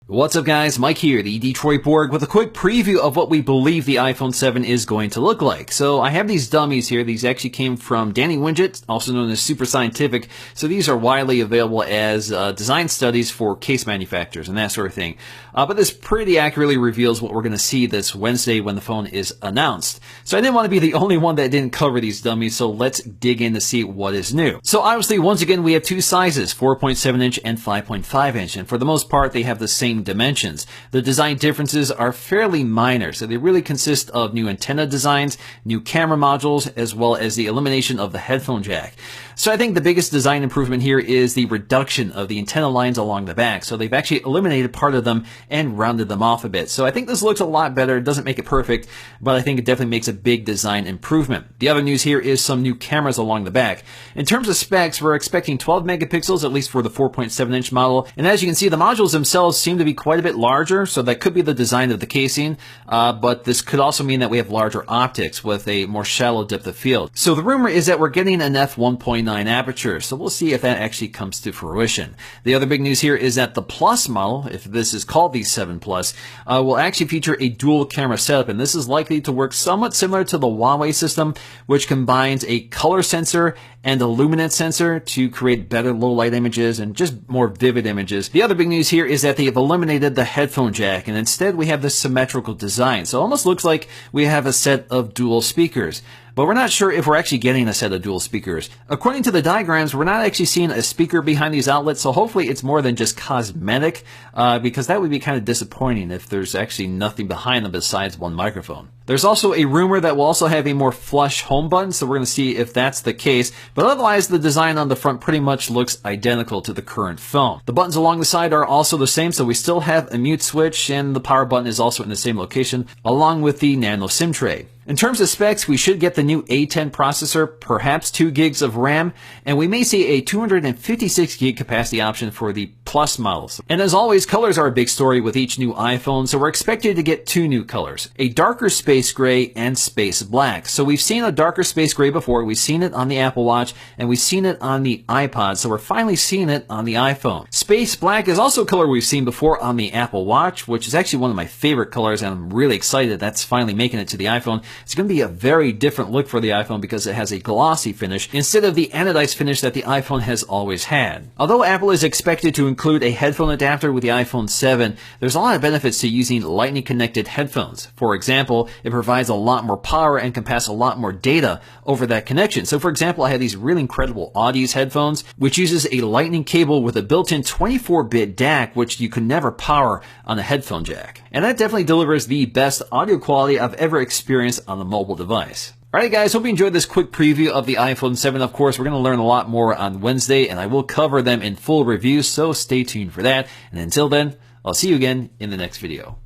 What's up guys, Mike here, the Detroit Borg, with a quick preview of what we believe the iPhone 7 is going to look like. So I have these dummies here. These actually came from Danny Winget, also known as Super Scientific. So these are widely available as design studies for case manufacturers and that sort of thing. But this pretty accurately reveals what we're going to see this Wednesday when the phone is announced. So I didn't want to be the only one that didn't cover these dummies, so let's dig in to see what is new. So obviously, once again, we have two sizes, 4.7 inch and 5.5 inch. And for the most part, they have the same dimensions. The design differences are fairly minor, so they really consist of new antenna designs, new camera modules, as well as the elimination of the headphone jack. So I think the biggest design improvement here is the reduction of the antenna lines along the back. So they've actually eliminated part of them and rounded them off a bit. So I think this looks a lot better. It doesn't make it perfect, but I think it definitely makes a big design improvement. The other news here is some new cameras along the back. In terms of specs, we're expecting 12 megapixels, at least for the 4.7 inch model. And as you can see, the modules themselves seem to be quite a bit larger, so that could be the design of the casing, but this could also mean that we have larger optics with a more shallow depth of field. So the rumor is that we're getting an f1.9 aperture, so we'll see if that actually comes to fruition. The other big news here is that the Plus model, if this is called the 7 Plus, will actually feature a dual camera setup, and this is likely to work somewhat similar to the Huawei system, which combines a color sensor and a luminance sensor to create better low light images and just more vivid images. The other big news here is that they have eliminated the headphone jack, and instead we have this symmetrical design. So it almost looks like we have a set of dual speakers. But we're not sure if we're actually getting a set of dual speakers. According to the diagrams, we're not actually seeing a speaker behind these outlets, so hopefully it's more than just cosmetic, because that would be kind of disappointing if there's actually nothing behind them besides one microphone. There's also a rumor that we'll also have a more flush home button, so we're going to see if that's the case. But otherwise, the design on the front pretty much looks identical to the current phone. The buttons along the side are also the same, so we still have a mute switch, and the power button is also in the same location, along with the nano SIM tray. In terms of specs, we should get the new A10 processor, perhaps 2 gigs of RAM, and we may see a 256 gig capacity option for the Plus models. And as always, colors are a big story with each new iPhone, so we're expected to get 2 new colors, a darker space gray and space black. So we've seen a darker space gray before, we've seen it on the Apple Watch, and we've seen it on the iPod, so we're finally seeing it on the iPhone. Space black is also a color we've seen before on the Apple Watch, which is actually one of my favorite colors, and I'm really excited that's finally making it to the iPhone. It's going to be a very different look for the iPhone because it has a glossy finish instead of the anodized finish that the iPhone has always had. Although Apple is expected to include a headphone adapter with the iPhone 7, there's a lot of benefits to using lightning connected headphones. For example, it provides a lot more power and can pass a lot more data over that connection. So for example, I have these really incredible Audeze headphones, which uses a lightning cable with a built-in 24-bit DAC, which you can never power on a headphone jack. And that definitely delivers the best audio quality I've ever experienced on a mobile device. Alright guys, hope you enjoyed this quick preview of the iPhone 7. Of course, we're going to learn a lot more on Wednesday, and I will cover them in full review, so stay tuned for that. And until then, I'll see you again in the next video.